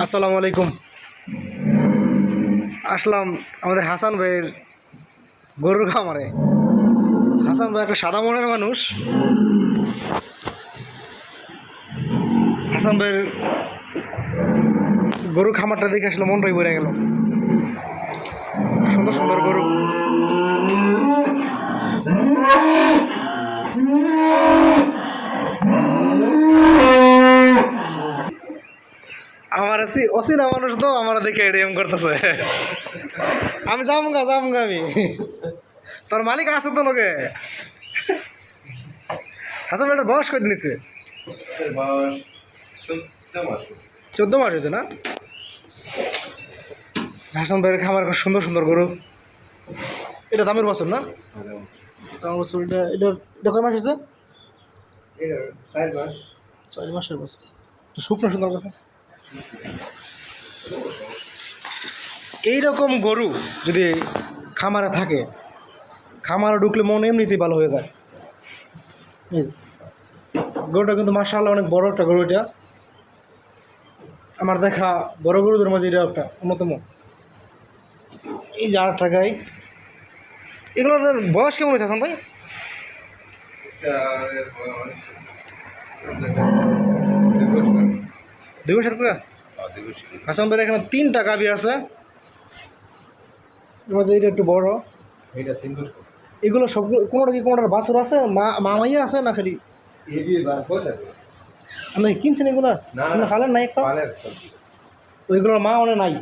আসসালামু আলাইকুম। আসলাম আমাদের হাসান ভাইয়ের গরুর খামারে। হাসান ভাই একটা সাদা মনের মানুষ। হাসান ভাইয়ের গরুর খামারটা দেখে আসলে মনটাই ভরে গেল। সুন্দর সুন্দর গরু। আমার অসিনা মানুষ তো আমার দেখে এডিএম করতেছে। আমি যাবঙ্গা আমি। তোর মালিক আছে তো লোকে। হাসান ভাইটার বয়স কত নিচ্ছে? 14 মাস হয়েছে না? হাসান ভাইয়ের খামার সুন্দর সুন্দর গরু। এটা দামের বছর না? দামের বছর। এটা কয় মাস হয়েছে? 4 মাসের বছর। শুকনো সুন্দর কাছে। এইরকম গরু যদি খামারে থাকে, খামারে ঢুকলে মন এমনিতেই ভালো হয়ে যায়। গরুটা কিন্তু মাশাআল্লাহ অনেক বড় একটা গরু। এটা আমার দেখা বড় গরুদের মাঝে এটা একটা অন্যতম। এই যে 8 টাকায় এগুলোর বয়স কেমন হয়েছে হাসান ভাই? 2 বছর করে। হাসান ভাই এখানে 3টা গাভী আছে। এটা একটু বড়। এগুলো সব কোনোটা কি কোনোটার বাছুর আছে? মামাইয়া আছে না খালি? আপনি কিনছেন এগুলো? খালেন নাই একটা? ওইগুলোর মা মানে নাই?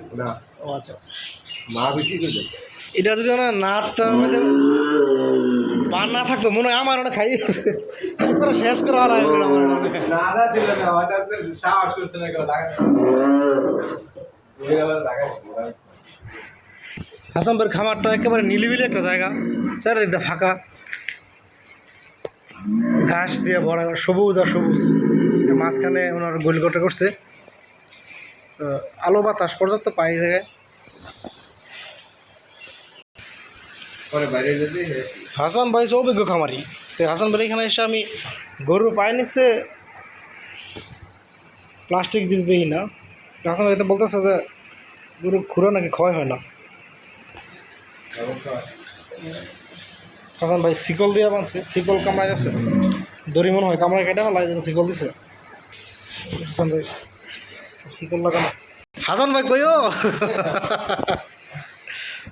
ও আচ্ছা। এটা যদি না থাকতো মনে হয় আমার অনেক খাই করে শেষ করে ভালো হাসান ভাইয়ের খামারটা একেবারে নিলিবিলি একটা জায়গা। চারিদিকটা ফাঁকা, ঘাস দিয়ে ভরা, সবুজ আর সবুজ। মাঝখানে ওনার গোলগোটা করছে, তো আলো বাতাস পর্যাপ্ত পাই জায়গায়। হাসান ভাই অভিজ্ঞ খামারি। তো হাসান ভাই এখানে এসে আমি গরু পাই নিচ্ছে প্লাস্টিক দিতে দিই না। হাসান ভাই তো বলতেছে যে গরু খুঁড়ো নাকি ক্ষয় হয় না। হাসান ভাই শিকল দিয়ে বানছে, শিকল কামড়াই আছে, দড়ি মনে হয় কামড়ায় কেটে লাই যেন শিকল দিছে। হাসান ভাই শিকল লাগানো। হাসান ভাই কইও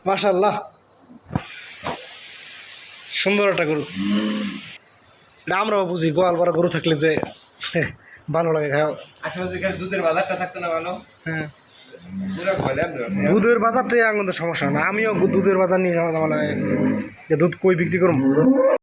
মাশাআল্লাহ সুন্দর একটা গরু। আমরাও বুঝি গোয়াল বড় গরু থাকলে যে ভালো লাগে খাও। আসলে দুধের বাজারটা থাকতো না ভালো। হ্যাঁ, দুধের বাজারটাই এখন সমস্যা না। আমিও দুধের বাজার নিয়ে ঝামেলা হয়ে গেছি যে দুধ কই বিক্রি করবো।